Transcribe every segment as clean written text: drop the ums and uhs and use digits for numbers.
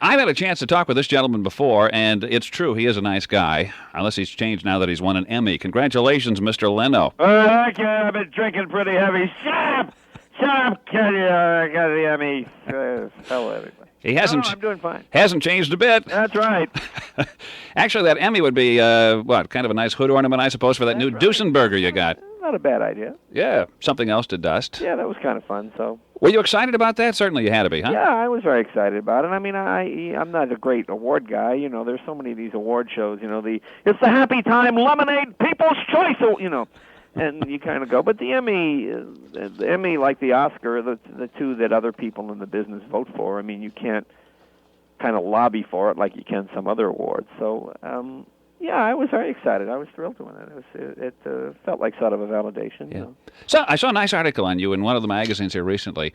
I've had a chance to talk with this gentleman before, and it's true, he is a nice guy, unless he's changed now that he's won an Emmy. Congratulations, Mr. Leno. Thank you. I've been drinking pretty heavy. Shut up, kid. I got the Emmy. Hell, everybody. He hasn't. No, I'm doing fine. Hasn't changed a bit. That's right. Actually, that Emmy would be, kind of a nice hood ornament, I suppose, for that new Duesenberger you got. Not a bad idea. Yeah, something else to dust. Yeah, that was kind of fun, so. Were you excited about that? Certainly you had to be, huh? Yeah, I was very excited about it. I mean, I'm not a great award guy. You know, there's so many of these award shows, you know, it's the Happy Time Lemonade People's Choice, you know. And you kind of go, but the Emmy, like the Oscar, the two that other people in the business vote for. I mean, you can't kind of lobby for it like you can some other awards. So, yeah, I was very excited. I was thrilled to win it. It felt like sort of a validation. Yeah. You know. So I saw a nice article on you in one of the magazines here recently,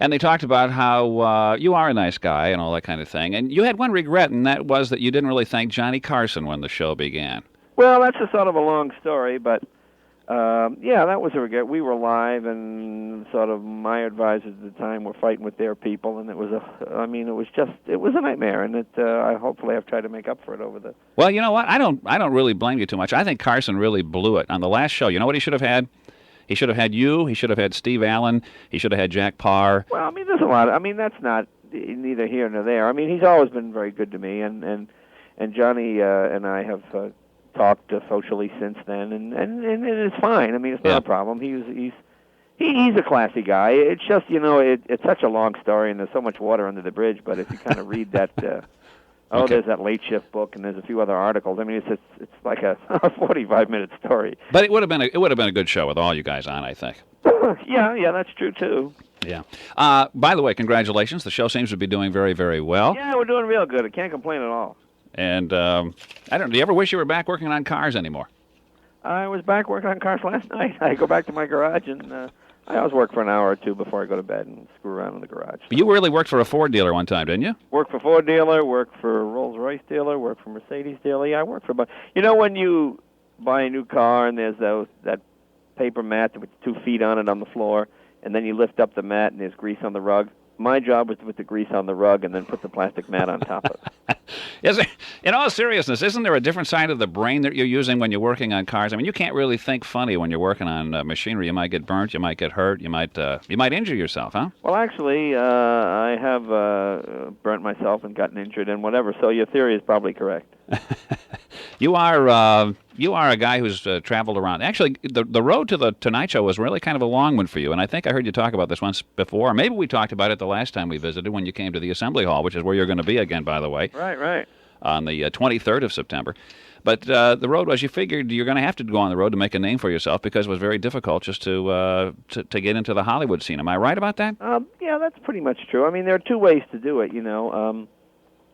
and they talked about how you are a nice guy and all that kind of thing. And you had one regret, and that was that you didn't really thank Johnny Carson when the show began. Well, that's a sort of a long story, but yeah, that was a regret. We were live, and sort of my advisors at the time were fighting with their people, and it was a nightmare, and I hopefully I've tried to make up for it over the. Well, you know what? I don't really blame you too much. I think Carson really blew it on the last show. You know what he should have had? He should have had you. He should have had Steve Allen. He should have had Jack Parr. Well, I mean, there's a lot. I mean, that's not neither here nor there. I mean, he's always been very good to me, and Johnny and I have. Talked socially since then, and it's fine. I mean, it's not a problem. He's a classy guy. It's just, you know, it's such a long story, and there's so much water under the bridge. But if you kind of read that, there's that Late Shift book, and there's a few other articles. I mean, it's like a 45-minute story. But it would have been a good show with all you guys on, I think. Yeah, that's true too. Yeah. By the way, congratulations. The show seems to be doing very, very well. Yeah, we're doing real good. I can't complain at all. And do you ever wish you were back working on cars anymore? I was back working on cars last night. I go back to my garage, and I always work for an hour or two before I go to bed and screw around in the garage. But you really worked for a Ford dealer one time, didn't you? Worked for Ford dealer, worked for a Rolls-Royce dealer, worked for Mercedes dealer. Yeah, I worked for. But you know, when you buy a new car and there's that paper mat with 2 feet on it on the floor, and then you lift up the mat and there's grease on the rug. My job was to put the grease on the rug and then put the plastic mat on top of it. In all seriousness, isn't there a different side of the brain that you're using when you're working on cars? I mean, you can't really think funny when you're working on machinery. You might get burnt, you might get hurt, you might injure yourself, huh? Well, actually, I have burnt myself and gotten injured and whatever, so your theory is probably correct. You are a guy who's traveled around. Actually, the road to the Tonight Show was really kind of a long one for you, and I think I heard you talk about this once before. Maybe we talked about it the last time we visited when you came to the Assembly Hall, which is where you're going to be again, by the way. Right. On the 23rd of September. But the road was, you figured you're going to have to go on the road to make a name for yourself because it was very difficult just to get into the Hollywood scene. Am I right about that? Yeah, that's pretty much true. I mean, there are two ways to do it, you know.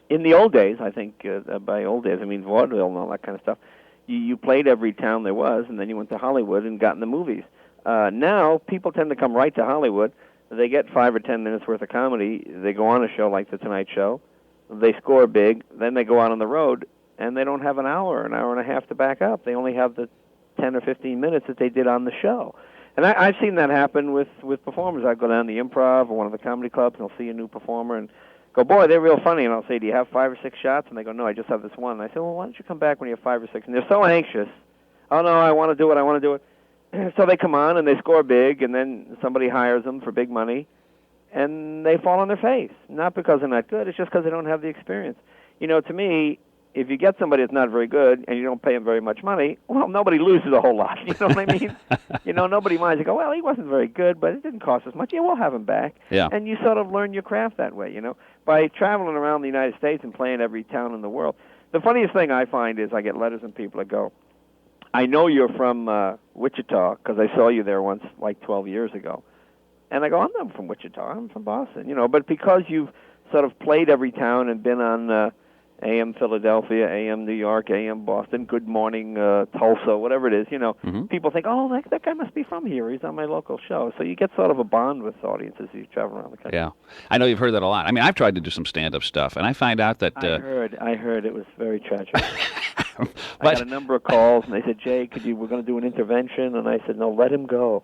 In the old days, I think, by old days, I mean vaudeville and all that kind of stuff, you played every town there was, and then you went to Hollywood and got in the movies. Now, people tend to come right to Hollywood. They get 5 or 10 minutes worth of comedy. They go on a show like The Tonight Show. They score big. Then they go out on the road, and they don't have an hour and a half to back up. They only have the 10 or 15 minutes that they did on the show. And I've seen that happen with performers. I go down to the Improv or one of the comedy clubs, and I'll see a new performer, and go, boy, they're real funny. And I'll say, do you have 5 or 6 shots? And they go, no, I just have this one. And I say, well, why don't you come back when you have 5 or 6? And they're so anxious. Oh, no, I want to do it. So they come on, and they score big, and then somebody hires them for big money, and they fall on their face. Not because they're not good. It's just because they don't have the experience. You know, to me, if you get somebody that's not very good and you don't pay them very much money, well, nobody loses a whole lot. You know what I mean? You know, nobody minds. You go, well, he wasn't very good, but it didn't cost us much. Yeah, we'll have him back. Yeah. And you sort of learn your craft that way, you know, by traveling around the United States and playing every town in the world. The funniest thing I find is I get letters from people that go, I know you're from Wichita because I saw you there once like 12 years ago. And I go, I'm not from Wichita. I'm from Boston, you know. But because you've sort of played every town and been on AM Philadelphia, AM New York, AM Boston, Good Morning Tulsa, whatever it is, you know, people think, oh, that guy must be from here. He's on my local show. So you get sort of a bond with audiences as you travel around the country. Yeah. I know you've heard that a lot. I mean, I've tried to do some stand-up stuff, and I find out that... I heard it was very tragic. I got a number of calls, and they said, Jay, we're going to do an intervention. And I said, no, let him go.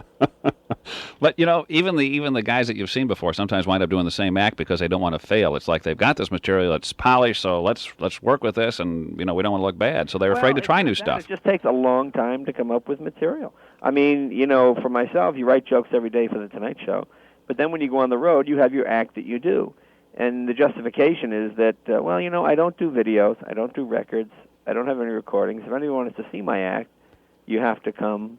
But even the guys that you've seen before sometimes wind up doing the same act because they don't want to fail. It's like they've got this material that's polished, so let's work with this, and we don't want to look bad, so they're afraid to try new stuff. It just takes a long time to come up with material. I mean, for myself, you write jokes every day for the Tonight Show, but then when you go on the road, you have your act that you do, and the justification is that I don't do videos, I don't do records, I don't have any recordings. If anyone wants to see my act, you have to come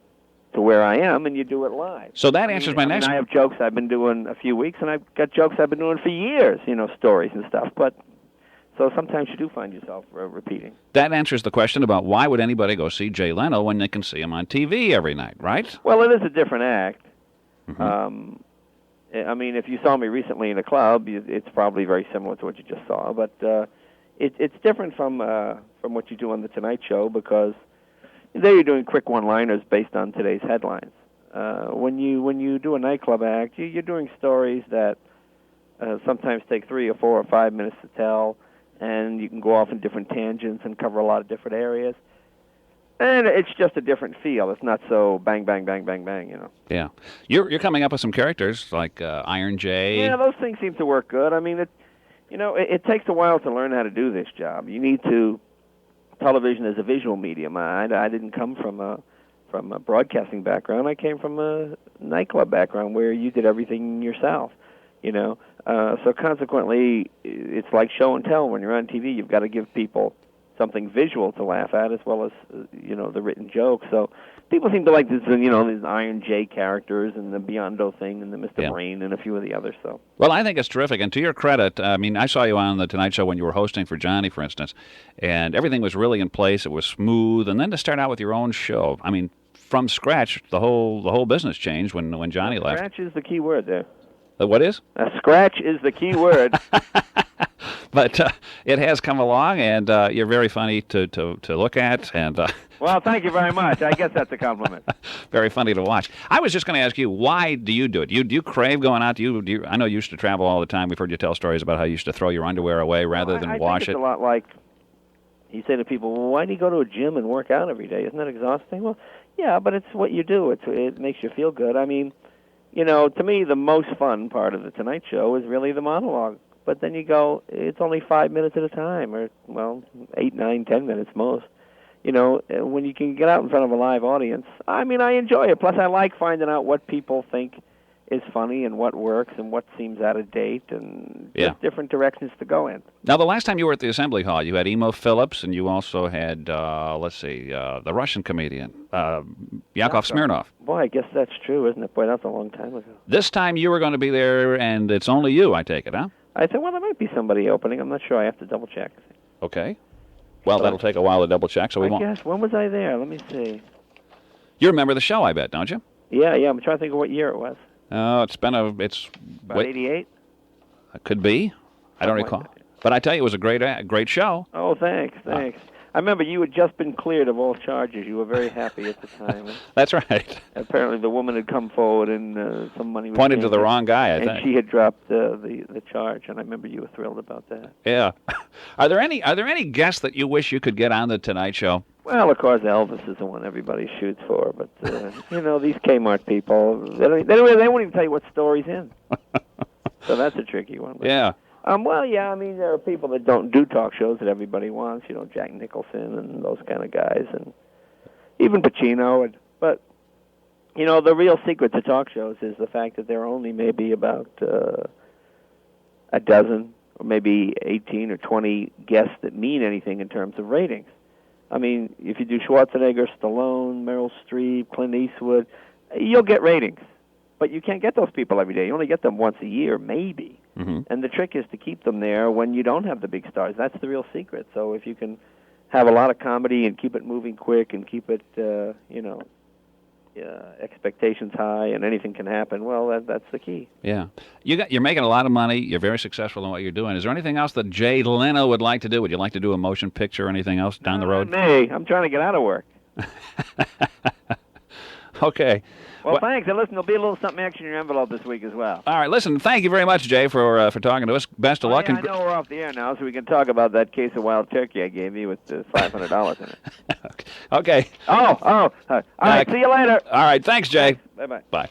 to where I am, and you do it live. So that answers my next. I have jokes I've been doing a few weeks, and I've got jokes I've been doing for years, stories and stuff. But so sometimes you do find yourself repeating. That answers the question about why would anybody go see Jay Leno when they can see him on TV every night, right? Well, it is a different act. Mm-hmm. I mean, if you saw me recently in a club, it's probably very similar to what you just saw, but it's different from what you do on the Tonight Show because there you're doing quick one-liners based on today's headlines. When you do a nightclub act, you're doing stories that sometimes take 3 or 4 or 5 minutes to tell, and you can go off in different tangents and cover a lot of different areas. And it's just a different feel. It's not so bang, bang, bang, bang, bang, Yeah. You're coming up with some characters like Iron Jay. Yeah, those things seem to work good. I mean, it takes a while to learn how to do this job. You need to. Television is a visual medium. I didn't come from a broadcasting background. I came from a nightclub background where you did everything yourself. So consequently, it's like show and tell. When you're on TV, you've got to give people something visual to laugh at as well as the written joke. So people seem to like this, these Iron J characters and the Biondo thing and the Mr. Brain and a few of the others. So well, I think it's terrific. And to your credit, I mean, I saw you on the Tonight Show when you were hosting for Johnny, for instance, and everything was really in place. It was smooth, and then to start out with your own show, I mean, from scratch, the whole business changed when Johnny left. Scratch is the key word there. What is? Scratch is the key word. But it has come along, and you're very funny to look at. And well, thank you very much. I guess that's a compliment. Very funny to watch. I was just going to ask you, why do you do it? Do you crave going out? Do you? I know you used to travel all the time. We've heard you tell stories about how you used to throw your underwear away rather than wash it. It's a lot like you say to people, well, why do you go to a gym and work out every day? Isn't that exhausting? Well, yeah, but it's what you do. It makes you feel good. I mean, to me, the most fun part of the Tonight Show is really the monologue. But then you go, it's only 5 minutes at a time, or, 8, 9, 10 minutes most. When you can get out in front of a live audience, I mean, I enjoy it. Plus, I like finding out what people think is funny and what works and what seems out of date and just different directions to go in. Now, the last time you were at the Assembly Hall, you had Emo Phillips, and you also had, the Russian comedian, Yakov Smirnoff. Boy, I guess that's true, isn't it? Boy, that's a long time ago. This time you were going to be there, and it's only you, I take it, huh? I said, well, there might be somebody opening. I'm not sure. I have to double-check. Okay. Well, that'll take a while to double-check, so we won't. I guess. When was I there? Let me see. You remember the show, I bet, don't you? Yeah. I'm trying to think of what year it was. Oh, it's about 88? It could be. I don't recall. But I tell you, it was a great show. Oh, thanks. I remember you had just been cleared of all charges. You were very happy at the time. That's right. Apparently, the woman had come forward and some money was pointed to the wrong guy, I think. And she had dropped the charge, and I remember you were thrilled about that. Yeah. Are there any guests that you wish you could get on the Tonight Show? Well, of course, Elvis is the one everybody shoots for, but these Kmart people, they won't even tell you what story's in. So that's a tricky one. But, yeah. Well, yeah, I mean, there are people that don't do talk shows that everybody wants, Jack Nicholson and those kind of guys, and even Pacino. But, the real secret to talk shows is the fact that there are only maybe about a dozen or maybe 18 or 20 guests that mean anything in terms of ratings. I mean, if you do Schwarzenegger, Stallone, Meryl Streep, Clint Eastwood, you'll get ratings. But you can't get those people every day. You only get them once a year, maybe. Mm-hmm. And the trick is to keep them there when you don't have the big stars. That's the real secret. So if you can have a lot of comedy and keep it moving quick and keep it, expectations high and anything can happen, well, that's the key. Yeah. You're making a lot of money. You're very successful in what you're doing. Is there anything else that Jay Leno would like to do? Would you like to do a motion picture or anything else down the road? Me. I'm trying to get out of work. Okay. Well, thanks. And listen, there'll be a little something extra in your envelope this week as well. All right. Listen, thank you very much, Jay, for talking to us. Best of luck. Yeah, I know we're off the air now, so we can talk about that case of wild turkey I gave you with $500 in it. Okay. All right. See you later. All right. Thanks, Jay. Bye-bye. Bye.